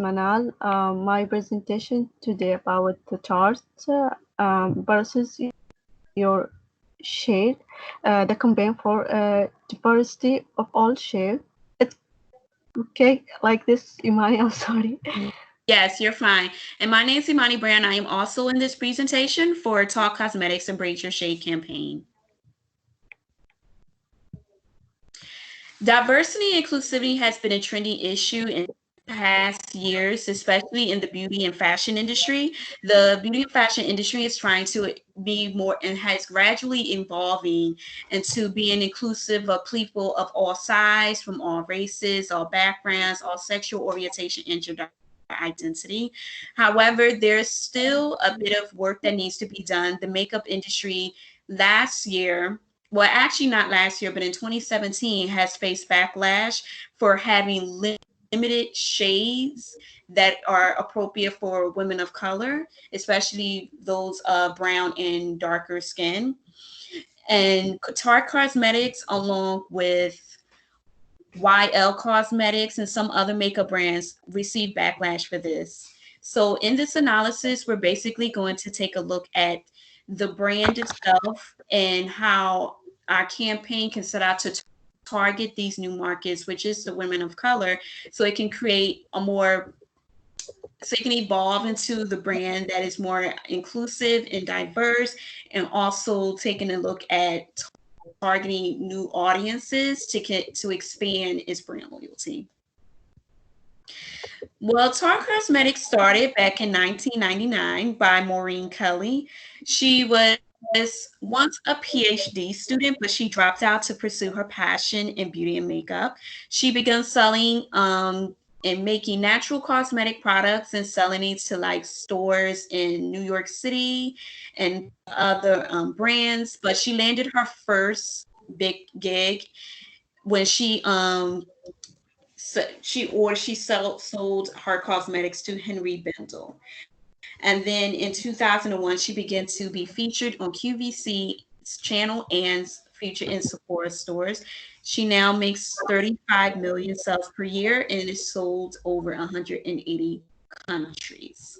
Manal. My presentation today about the Tarte versus your shade, the campaign for diversity of all shade. It's okay like this, Imani. I'm sorry. Yes, you're fine. And my name's Imani Brand. I am also in this presentation for Tarte Cosmetics and Braid Your Shade campaign. Diversity and inclusivity has been a trendy issue in past years, especially in the beauty and fashion industry. The beauty and fashion industry is trying to be more and has gradually evolving into being inclusive of people of all size, from all races, all backgrounds, all sexual orientation, and gender identity. However, there's still a bit of work that needs to be done. The makeup industry last year, well, actually not last year, but in 2017 has faced backlash for having limited shades that are appropriate for women of color, especially those brown and darker skin. And Tarte Cosmetics, along with YL Cosmetics and some other makeup brands, received backlash for this. So, in this analysis, we're basically going to take a look at the brand itself and how our campaign can set out to target these new markets, which is the women of color, so it can create a more so it can evolve into the brand that is more inclusive and diverse, and also taking a look at targeting new audiences to expand its brand loyalty. Well, Tarte Cosmetics started back in 1999 by Maureen Kelly. She was once a PhD student, but she dropped out to pursue her passion in beauty and makeup. She began selling and making natural cosmetic products and selling it to like stores in New York City and other brands. But she landed her first big gig when she sold her cosmetics to Henry Bendel. And then in 2001, she began to be featured on QVC's channel and featured in Sephora stores. She now makes 35 million sales per year and is sold over 180 countries.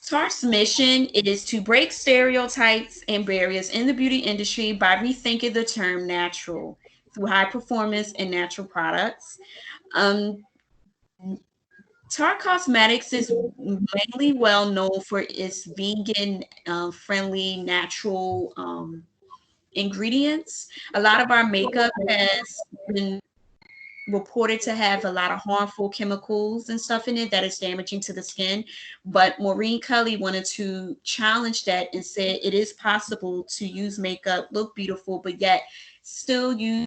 Tart's mission is to break stereotypes and barriers in the beauty industry by rethinking the term natural through high performance and natural products. Um, Tarte Cosmetics is mainly well known for its vegan friendly natural ingredients. A lot of our makeup has been reported to have a lot of harmful chemicals and stuff in it that is damaging to the skin. But Maureen Kelly wanted to challenge that and said it is possible to use makeup, look beautiful, but yet still use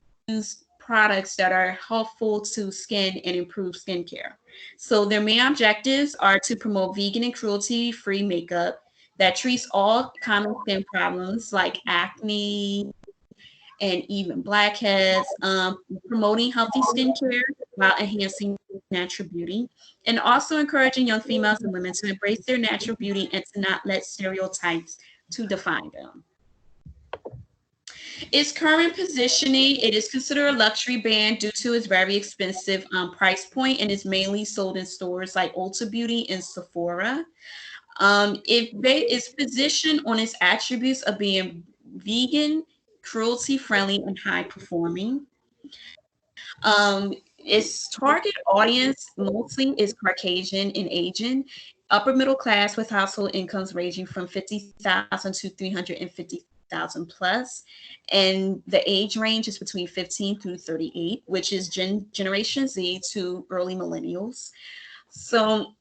products that are helpful to skin and improve skincare. So their main objectives are to promote vegan and cruelty-free makeup that treats all common skin problems like acne and even blackheads, promoting healthy skincare while enhancing natural beauty, and also encouraging young females and women to embrace their natural beauty and to not let stereotypes to define them. Its current positioning, it is considered a luxury brand due to its very expensive price point and is mainly sold in stores like Ulta Beauty and Sephora. It's positioned on its attributes of being vegan, cruelty friendly, and high performing. Its target audience mostly is Caucasian and Asian, upper middle class with household incomes ranging from 50,000 to 350,000 plus, and the age range is between 15 through 38, which is Generation Z to early millennials. So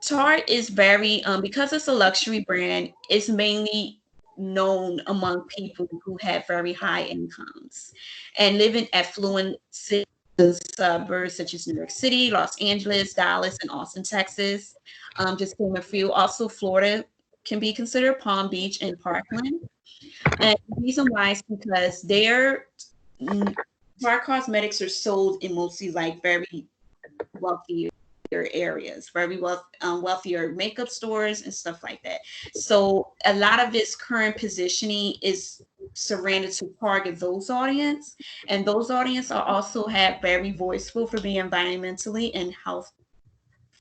Tarte is very because it's a luxury brand, it's mainly known among people who have very high incomes and live in affluent cities and suburbs such as New York City, Los Angeles, Dallas, and Austin, Texas. Just to name a few. Also, Florida can be considered Palm Beach and Parkland. And the reason why is because their Tarte cosmetics are sold in mostly like very wealthier areas, wealthier makeup stores and stuff like that. So a lot of its current positioning is surrounded to target those audience, and those audience are also have very voiceful for being environmentally and health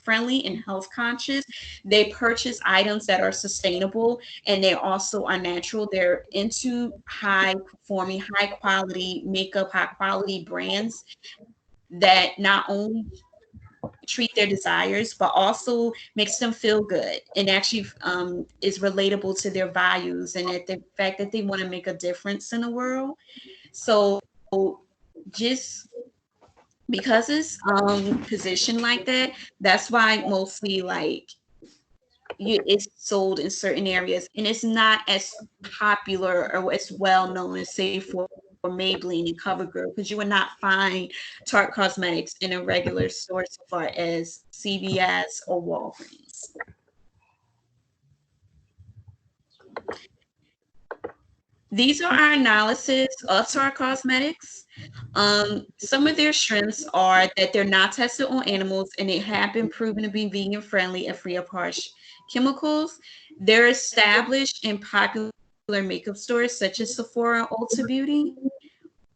friendly and health conscious. They purchase items that are sustainable and they also are natural. They're into high performing, high quality makeup, high quality brands that not only treat their desires, but also makes them feel good and actually is relatable to their values and at the fact that they want to make a difference in the world. So just because it's positioned like that, that's why mostly like it's sold in certain areas and it's not as popular or as well known as say for Maybelline and CoverGirl because you would not find Tarte Cosmetics in a regular store so far as CVS or Walgreens. These are our analysis of Tarte Cosmetics. Some of their strengths are that they're not tested on animals and they have been proven to be vegan friendly and free of harsh chemicals. They're established in popular makeup stores such as Sephora and Ulta Beauty.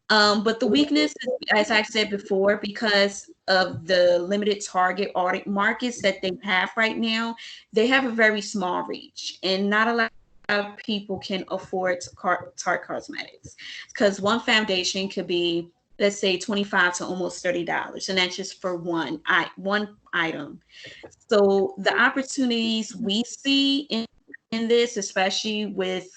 But the weakness is, as I said before, because of the limited target audit markets that they have right now, they have a very small reach, and not a lot of people can afford Tarte Cosmetics because one foundation could be, let's say, 25 to almost $30, and that's just for one item. So the opportunities we see in this, especially with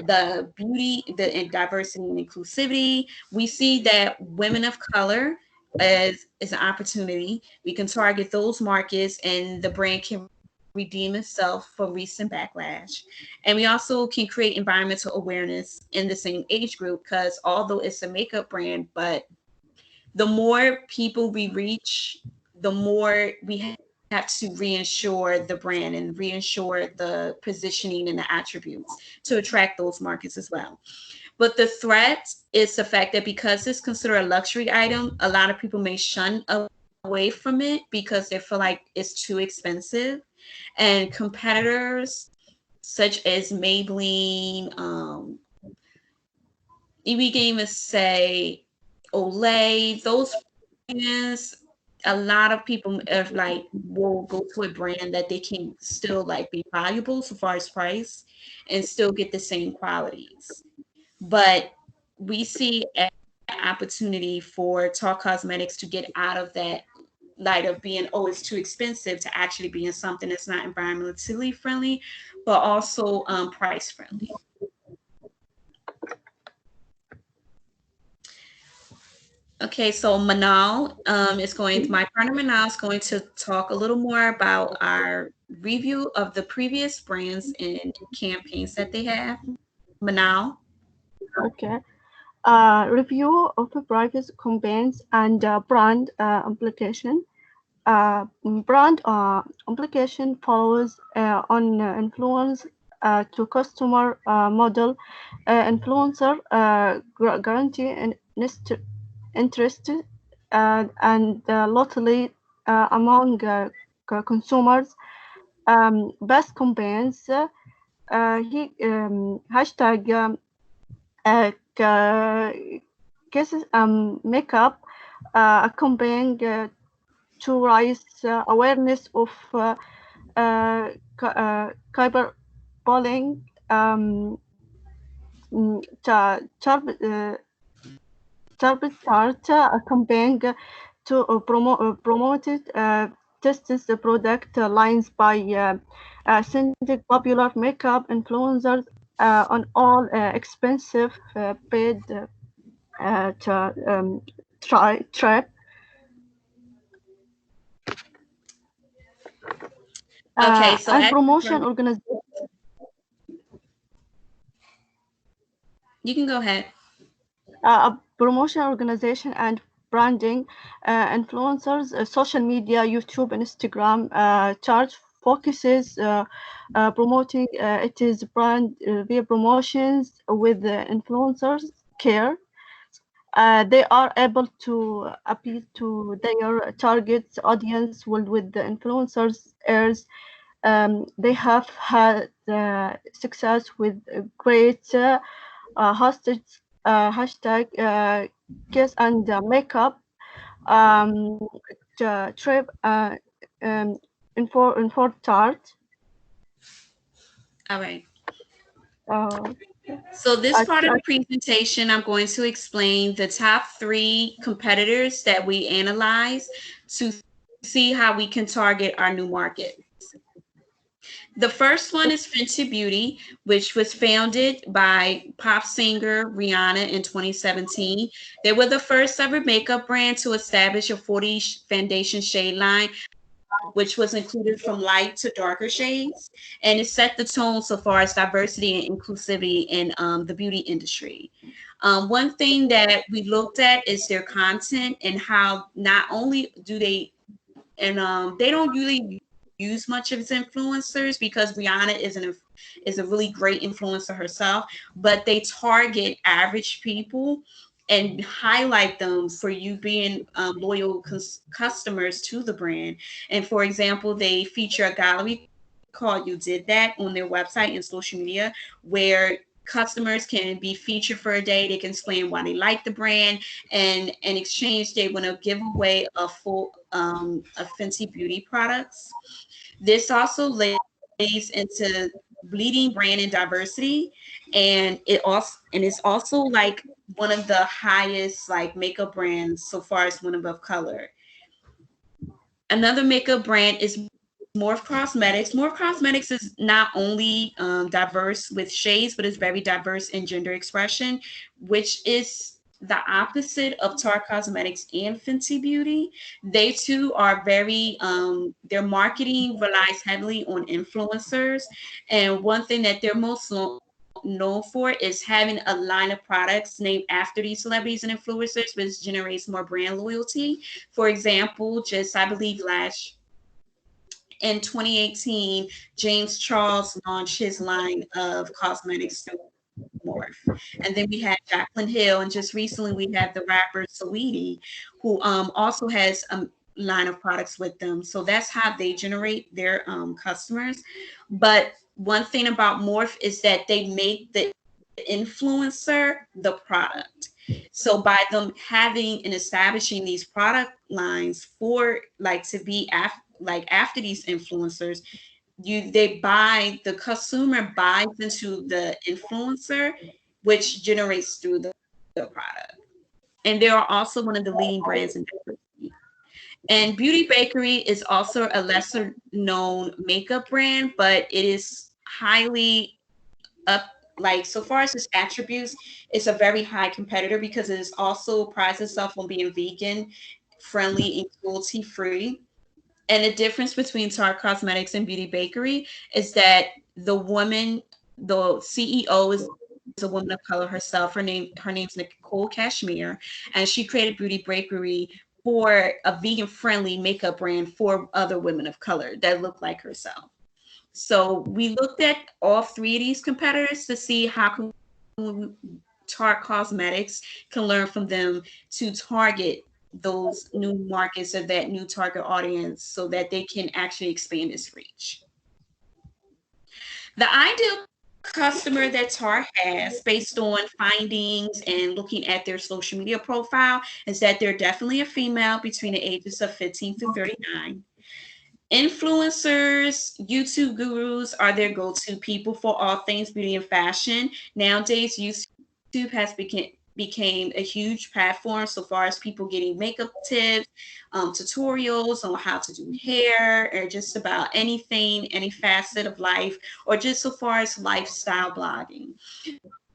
the beauty, diversity and inclusivity, we see that women of color as an opportunity. We can target those markets and the brand can redeem itself for recent backlash. And we also can create environmental awareness in the same age group because although it's a makeup brand, but the more people we reach, the more we have to reinsure the brand and reinsure the positioning and the attributes to attract those markets as well. But the threat is the fact that because it's considered a luxury item, a lot of people may shun away from it because they feel like it's too expensive. And competitors such as Maybelline, we can even say Olay, those brands, a lot of people will go to a brand that they can still like be valuable so far as price and still get the same qualities. But we see an opportunity for Tarte Cosmetics to get out of that light of being, oh, it's too expensive to actually being something that's not environmentally friendly, but also price friendly. Okay, so my partner Manal is going to talk a little more about our review of the previous brands and campaigns that they have. Manal. Okay. Review of the previous campaigns and brand implication. Brand implication follows on influence to customer model. Influencer guarantee and interest and locally among consumers. Best campaigns. Hashtag cases makeup accompanying to raise awareness of cyberbullying, child chart campaign to promoted tests the product lines by sending popular makeup influencers on all expensive paid to, trip Okay, so and as promotion organization. you can go ahead. A promotion organization and branding influencers, social media, YouTube, and Instagram. Charge focuses promoting it is brand via promotions with the influencers care. They are able to appeal to their target audience with the influencers airs. They have had success with great hostage hashtag kiss and makeup um, trip. in for Tarte. All right. Uh, So this I, part of I, the presentation, I'm going to explain the top three competitors that we analyze to see how we can target our new markets. The first one is Fenty Beauty, which was founded by pop singer Rihanna in 2017. They were the first ever makeup brand to establish a 40 foundation shade line, which was included from light to darker shades. And it set the tone so far as diversity and inclusivity in the beauty industry. One thing that we looked at is their content and how not only do they and they don't really use much of its influencers because Rihanna is a really great influencer herself, but they target average people and highlight them for you being loyal customers to the brand. And for example, they feature a gallery called You Did That on their website and social media, where customers can be featured for a day. They can explain why they like the brand, and in exchange, they want to give away a full of Fenty Beauty products. This also lays into bleeding brand and diversity, and it's also like one of the highest like makeup brands so far as women of color. Another makeup brand is Morph Cosmetics. Morph Cosmetics is not only diverse with shades, but it's very diverse in gender expression, which is the opposite of Tarte Cosmetics and Fenty Beauty. They too are very, their marketing relies heavily on influencers. And one thing that they're most known for is having a line of products named after these celebrities and influencers, which generates more brand loyalty. For example, just I believe last in 2018, James Charles launched his line of cosmetics through Morph. And then we had Jacqueline Hill, and just recently we had the rapper Saweetie, who also has a line of products with them. So that's how they generate their customers. But one thing about Morph is that they make the influencer the product. So by them having and establishing these product lines for like to be like after these influencers, they buy the consumer buys into the influencer, which generates through the product. And they are also one of the leading brands in diversity. And Beauty Bakery is also a lesser known makeup brand, but it is highly up, like so far as its attributes, it's a very high competitor because it is also prides itself on being vegan, friendly, and cruelty free. And the difference between Tarte Cosmetics and Beauty Bakery is that the CEO is a woman of color herself. Her name's Nicole Cashmere, and she created Beauty Bakery for a vegan friendly makeup brand for other women of color that look like herself. So we looked at all three of these competitors to see how can Tarte Cosmetics can learn from them to target those new markets or that new target audience so that they can actually expand its reach. The ideal customer that Tarte has, based on findings and looking at their social media profile, is that they're definitely a female between the ages of 15 through 39. Influencers, YouTube gurus are their go-to people for all things beauty and fashion. Nowadays, YouTube has became a huge platform so far as people getting makeup tips, tutorials on how to do hair, or just about anything, any facet of life, or just so far as lifestyle blogging.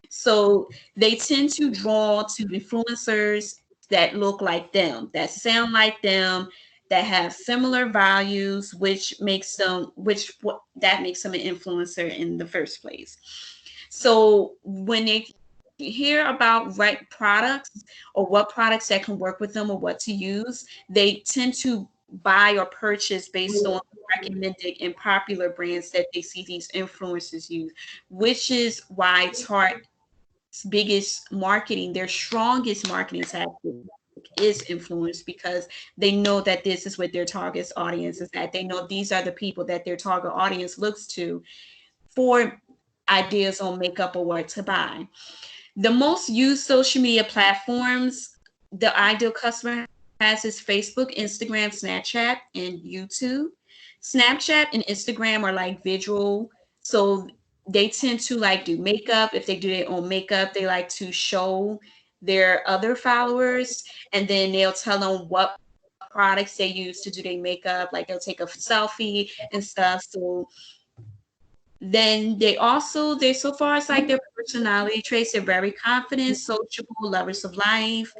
So they tend to draw to influencers that look like them, that sound like them, that have similar values, which makes them which what that makes them an influencer in the first place. So when they hear about right products or what products that can work with them or what to use, they tend to buy or purchase based on recommended and popular brands that they see these influencers use, which is why Tarte's biggest marketing, their strongest marketing tactic is influence, because they know that this is what their target audience is at. They know these are the people that their target audience looks to for ideas on makeup or what to buy. The most used social media platforms the ideal customer has is Facebook, Instagram, Snapchat, and YouTube. Snapchat and Instagram are like visual, so they tend to like do makeup. If they do their own makeup, they like to show their other followers, and then they'll tell them what products they use to do their makeup. Like they'll take a selfie and stuff. So then they so far as like their personality traits, they're very confident, sociable, lovers of life.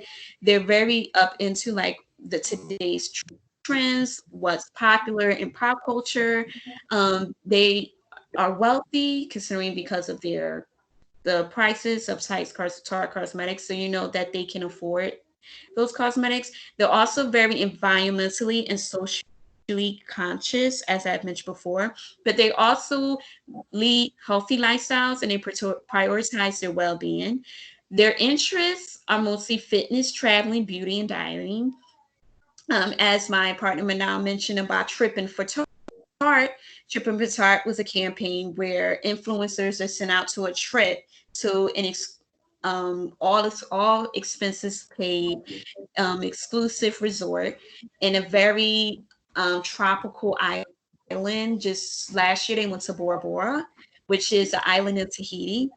They're very up into like the today's trends, what's popular in pop culture. They are wealthy, considering because of the prices of Tarte Cosmetics, so you know that they can afford those cosmetics. They're also very environmentally and socially conscious, as I've mentioned before, but they also lead healthy lifestyles and they prioritize their well-being. Their interests are mostly fitness, traveling, beauty, and dieting. As my partner Manal mentioned about Tripping for Tarte, Tripping for Tarte was a campaign where influencers are sent out to a trip to all expenses paid exclusive resort in a very tropical island. Just last year, they went to Bora Bora, which is an island in Tahiti.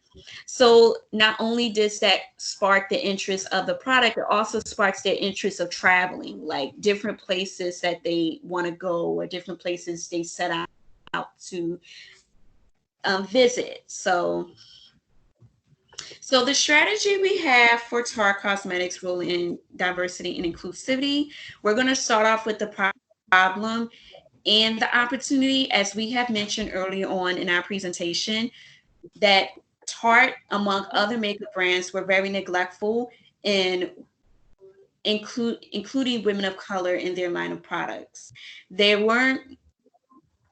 So not only does that spark the interest of the product, it also sparks their interest of traveling, like different places that they want to go or different places they set out to visit. So the strategy we have for Tarte Cosmetics role in diversity and inclusivity, we're going to start off with the problem and the opportunity, as we have mentioned earlier on in our presentation, that Tarte, among other makeup brands, were very neglectful in including women of color in their line of products. They weren't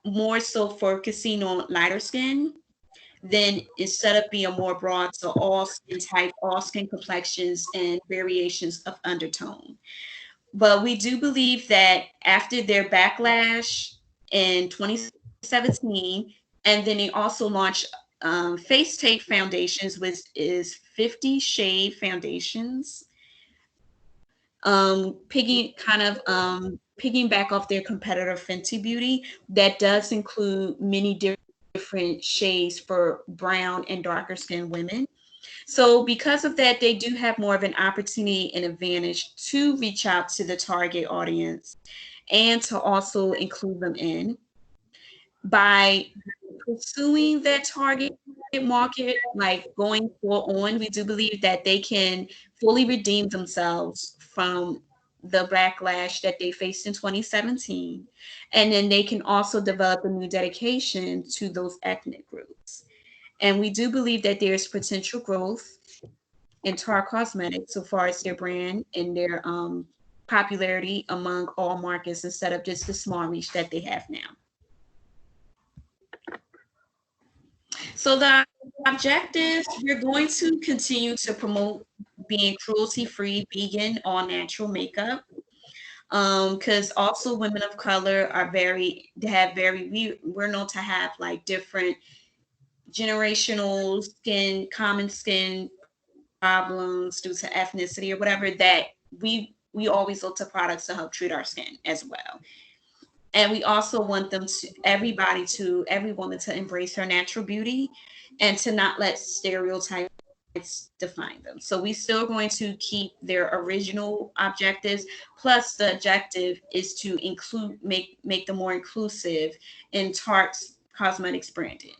more so focusing on lighter skin then instead of being more broad to all skin type, all skin complexions, and variations of undertone. But we do believe that after their backlash in 2017, and then they also launched Face Tape Foundations, which is 50 shade foundations, picking back off their competitor Fenty Beauty, that does include many different shades for brown and darker skinned women. So because of that, they do have more of an opportunity and advantage to reach out to the target audience and to also include them in by pursuing that target market, like going full on. We do believe that they can fully redeem themselves from the backlash that they faced in 2017. And then they can also develop a new dedication to those ethnic groups. And we do believe that there's potential growth in Tarte Cosmetics so far as their brand and their popularity among all markets instead of just the small reach that they have now. So the objectives, we're going to continue to promote being cruelty-free, vegan, all natural makeup. Because also women of color are we're known to have like different generational common skin problems due to ethnicity or whatever that we always look to products to help treat our skin as well. And we also want every woman to embrace her natural beauty and to not let stereotypes define them. So we still going to keep their original objectives, plus the objective is to make them more inclusive in Tarte's cosmetics branding.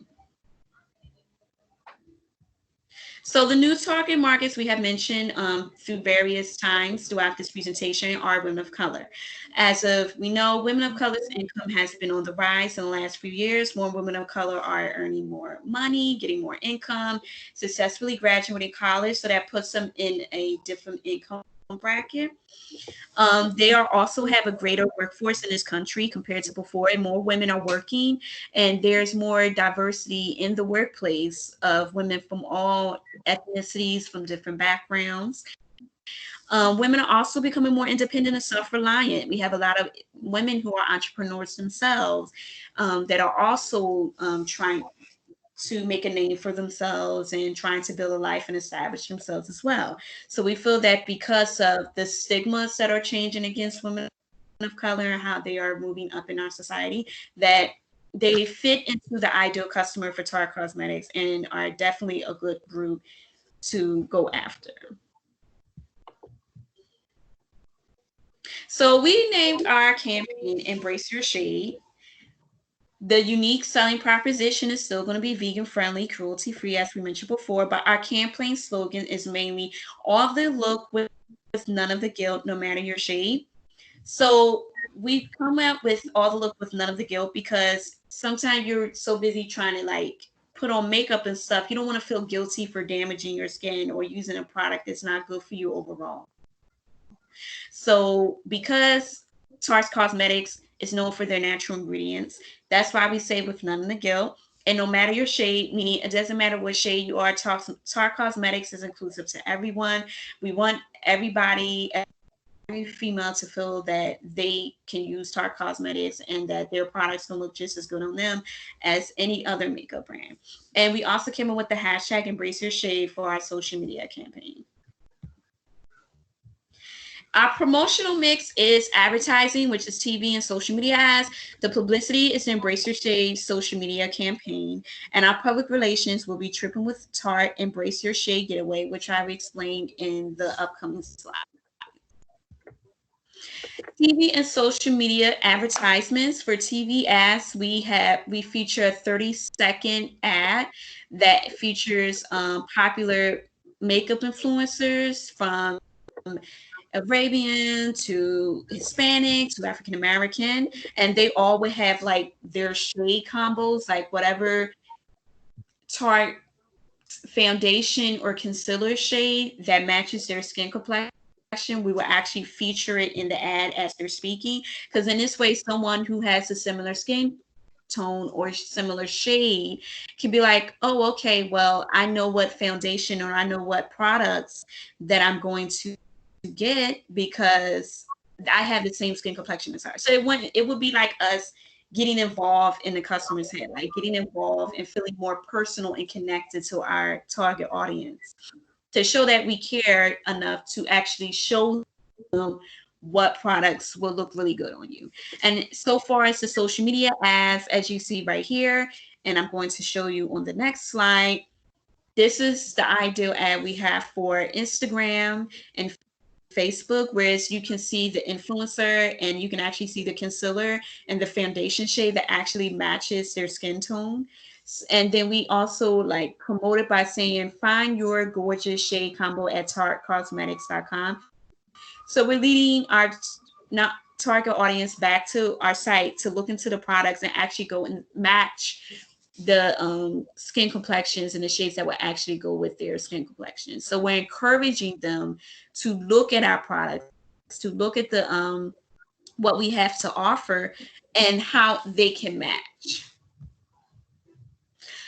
So the new target markets we have mentioned through various times throughout this presentation are women of color. As of we know, women of color's income has been on the rise in the last few years. More women of color are earning more money, getting more income, successfully graduating college, so that puts them in a different income bracket. They are also have a greater workforce in this country compared to before, and more women are working, and there's more diversity in the workplace of women from all ethnicities, from different backgrounds. Women are also becoming more independent and self-reliant. We have a lot of women who are entrepreneurs themselves that are also trying to make a name for themselves and trying to build a life and establish themselves as well. So we feel that because of the stigmas that are changing against women of color, of color and how they are moving up in our society, that they fit into the ideal customer for Tarte Cosmetics and are definitely a good group to go after. So we named our campaign Embrace Your Shade. The unique selling proposition is still going to be vegan friendly, cruelty free, as we mentioned before, but our campaign slogan is mainly all the look with none of the guilt, no matter your shade. So we come out with all the look with none of the guilt because sometimes you're so busy trying to like put on makeup and stuff, you don't want to feel guilty for damaging your skin or using a product that's not good for you overall. So because Tarte Cosmetics is known for their natural ingredients, that's why we say with none of the guilt. And no matter your shade, meaning it doesn't matter what shade you are, Tarte Cosmetics is inclusive to everyone. We want everybody, every female to feel that they can use Tarte Cosmetics and that their products can look just as good on them as any other makeup brand. And we also came up with the hashtag Embrace Your Shade for our social media campaign. Our promotional mix is advertising, which is TV and social media ads. The publicity is the Embrace Your Shade social media campaign. And our public relations will be Tripping with Tarte, Embrace Your Shade Getaway, which I've explained in the upcoming slide. TV and social media advertisements. For TV ads, we feature a 30-second ad that features popular makeup influencers from Arabian to Hispanic to African American, and they all would have like their shade combos, like whatever Tarte foundation or concealer shade that matches their skin complexion. We will actually feature it in the ad as they're speaking, because in this way, someone who has a similar skin tone or similar shade can be like, oh, okay, well, I know what foundation or I know what products that I'm going to get because I have the same skin complexion as her. So it would be like us getting involved in the customer's head, like getting involved and feeling more personal and connected to our target audience to show that we care enough to actually show them what products will look really good on you. And so far as the social media ads, as you see right here, and I'm going to show you on the next slide, this is the ideal ad we have for Instagram and Facebook, whereas you can see the influencer and you can actually see the concealer and the foundation shade that actually matches their skin tone. And then we also like promote it by saying, find your gorgeous shade combo at tartecosmetics.com. So we're leading our not target audience back to our site to look into the products and actually go and match the skin complexions and the shades that will actually go with their skin complexion. So we're encouraging them to look at our products, to look at the what we have to offer and how they can match.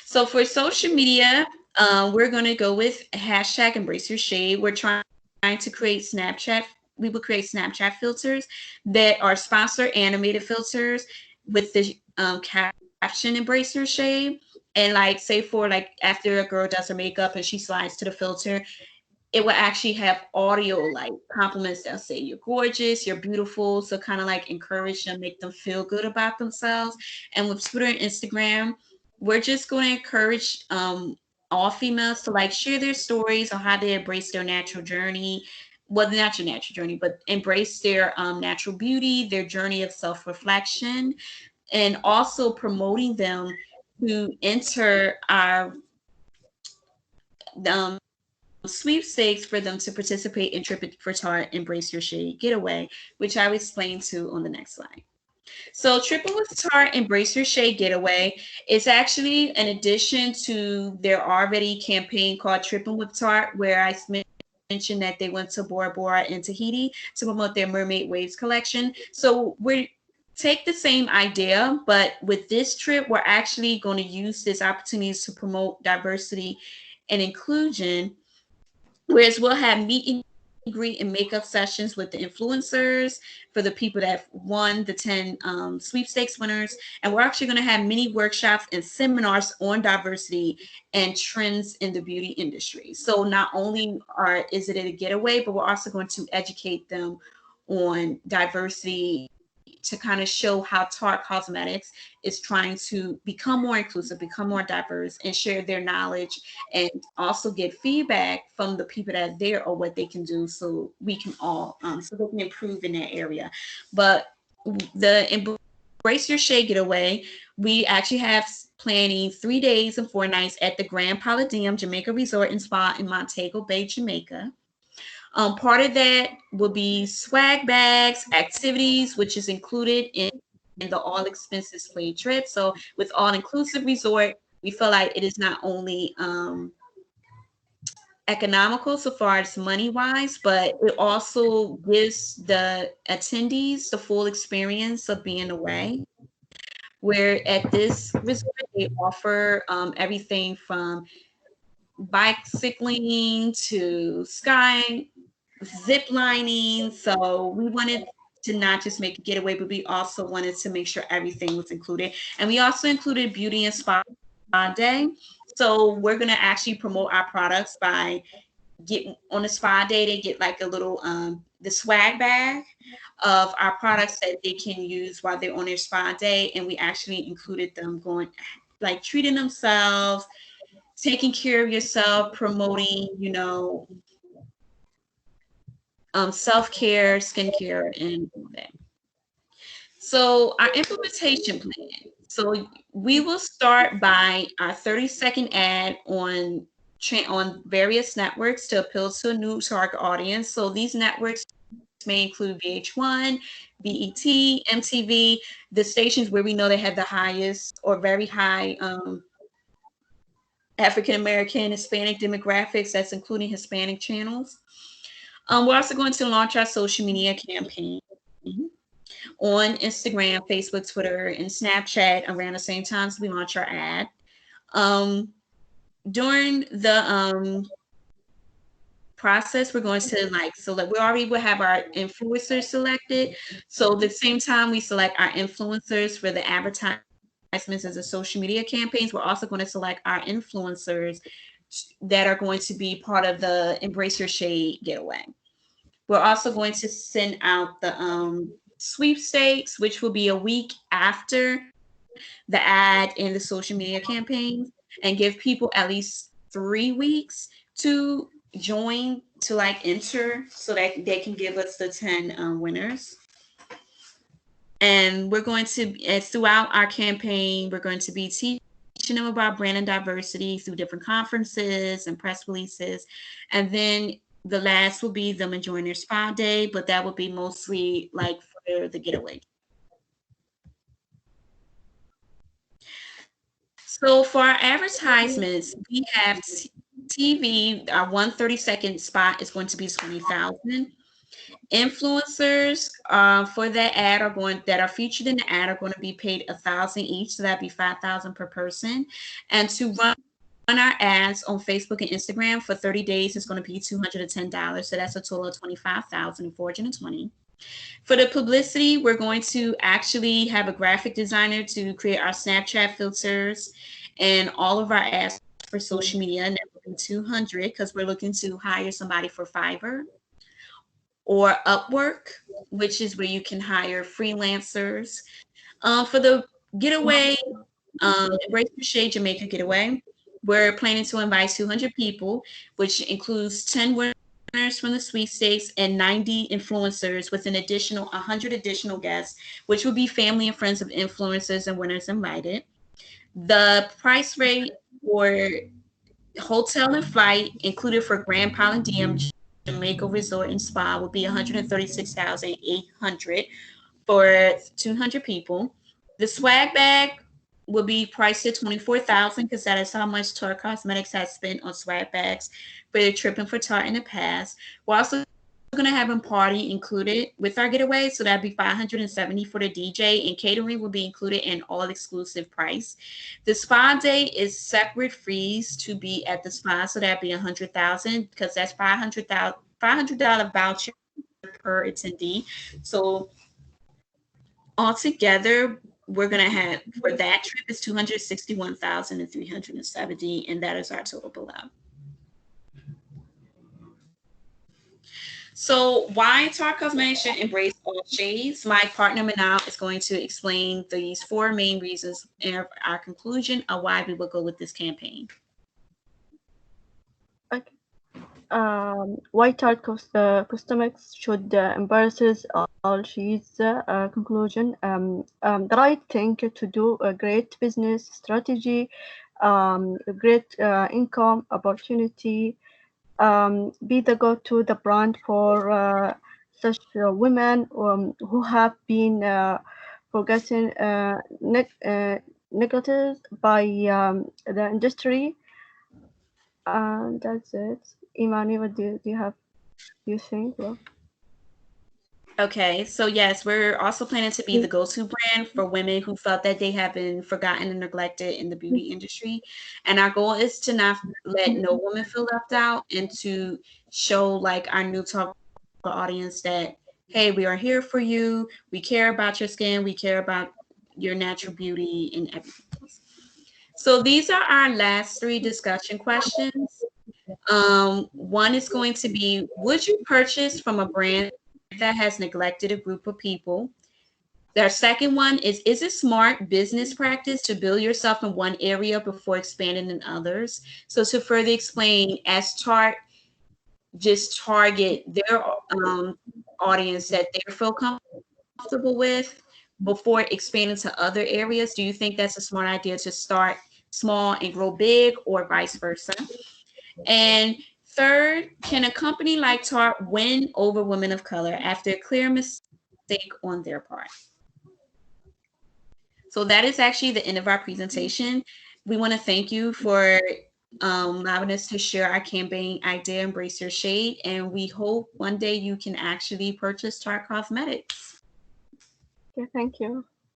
So for social media, we're going to go with hashtag Embrace Your Shade. We're trying to create Snapchat. We will create Snapchat filters that are sponsor animated filters with the caption Embrace Your Shade. And like say for like after a girl does her makeup and she slides to the filter, it will actually have audio like compliments that'll say you're gorgeous, you're beautiful. So kind of like encourage them, make them feel good about themselves. And with Twitter and Instagram, we're just going to encourage all females to like share their stories on how they embrace their natural journey. Well, not your natural journey, but embrace their natural beauty, their journey of self-reflection, and also promoting them to enter our sweepstakes for them to participate in Trip for Tart Embrace Your Shade Getaway, which I will explain to on the next slide. So Tripping with Tarte Embrace Your Shade Getaway is actually an addition to their already campaign called Tripping with Tarte, where I mentioned that they went to Bora Bora and Tahiti to promote their Mermaid Waves collection. So we take the same idea, but with this trip, we're actually going to use this opportunity to promote diversity and inclusion. Whereas we'll have meet and greet and makeup sessions with the influencers for the people that won the 10 sweepstakes winners. And we're actually going to have mini workshops and seminars on diversity and trends in the beauty industry. So not only is it a getaway, but we're also going to educate them on diversity to kind of show how Tarte Cosmetics is trying to become more inclusive, become more diverse, and share their knowledge, and also get feedback from the people that are there or what they can do, so we can all so they can improve in that area. But the Embrace Your Shade Getaway, we actually have planning 3 days and 4 nights at the Grand Palladium Jamaica Resort and Spa in Montego Bay, Jamaica. Part of that will be swag bags, activities, which is included in the all expenses paid trip. So with all inclusive resort, we feel like it is not only economical so far as money wise, but it also gives the attendees the full experience of being away. Where at this resort, they offer everything from bicycling to sky zip lining. So we wanted to not just make a getaway, but we also wanted to make sure everything was included. And we also included beauty and spa day. So we're gonna actually promote our products by getting on the spa day. They get like a little the swag bag of our products that they can use while they're on their spa day. And we actually included them going like treating themselves, taking care of yourself, promoting, self-care, skincare, and all that. So our implementation plan. So we will start by our 30-second ad on various networks to appeal to a new target audience. So these networks may include VH1, BET, MTV, the stations where we know they have the highest or very high African American, Hispanic demographics. That's including Hispanic channels. We're also going to launch our social media campaign on Instagram, Facebook, Twitter, and Snapchat around the same time as we launch our ad. During the process, we're going to select, we already will have our influencers selected. So the same time we select our influencers for the advertisements as the social media campaigns, we're also going to select our influencers that are going to be part of the Embrace Your Shade getaway. We're also going to send out the sweepstakes, which will be a week after the ad and the social media campaigns, and give people at least 3 weeks to join, to enter, so that they can give us the 10 winners. And we're going to, throughout our campaign, we're going to be teaching them about brand and diversity through different conferences and press releases. And then the last will be them enjoying their spa day, but that will be mostly for the getaway. So for our advertisements, we have TV. Our 1 30-second spot is going to be 20,000. Influencers for that ad that are featured in the ad are going to be paid 1,000 each, so that'd be 5,000 per person. And to run our ads on Facebook and Instagram for 30 days is going to be $210. So that's a total of 25,420. For the publicity, we're going to actually have a graphic designer to create our Snapchat filters and all of our ads for social media, and that will be 200 because we're looking to hire somebody for Fiverr or Upwork, which is where you can hire freelancers. For the getaway, Embrace Your Shade Jamaica getaway, we're planning to invite 200 people, which includes 10 winners from the sweepstakes and 90 influencers with an additional 100 additional guests, which will be family and friends of influencers and winners invited. The price rate for hotel and flight included for Grand Palladium Jamaica Resort and Spa would be 136,800 for 200 people. The swag bag will be priced at 24,000 because that is how much Tarte Cosmetics has spent on swag bags for their trip and for Tarte in the past. We're also going to have a party included with our getaway, so that'd be 570 for the DJ, and catering will be included in all exclusive price. The spa day is separate fees to be at the spa, so that'd be 100,000 because that's $500 voucher per attendee. So altogether, we're gonna have for that trip is 261,370, and that is our total below. So, why Tarte Cosmetic should embrace all shades? My partner Manal is going to explain these four main reasons in our conclusion of why we will go with this campaign. Okay. Why Tarte Cosmetics should embrace all she's conclusion. The right thing to do a great business strategy, a great income opportunity, be the go-to the brand for such women who have been forgotten, neglected by the industry. And that's it. Imani, what do you have? Do you think? Well, Okay, so yes, we're also planning to be the go-to brand for women who felt that they have been forgotten and neglected in the beauty industry. And our goal is to not let no woman feel left out and to show like our new target audience that, hey, we are here for you. We care about your skin. We care about your natural beauty and everything else. So these are our last three discussion questions. One is going to be, would you purchase from a brand that has neglected a group of people? Their second one is it smart business practice to build yourself in one area before expanding in others? So to further explain, as Tarte just target their audience that they feel comfortable with before expanding to other areas, do you think that's a smart idea to start small and grow big or vice versa? And third, can a company like Tarte win over women of color after a clear mistake on their part? So that is actually the end of our presentation. We want to thank you for allowing us to share our campaign idea, Embrace Your Shade, and we hope one day you can actually purchase Tarte Cosmetics. yeah, thank you.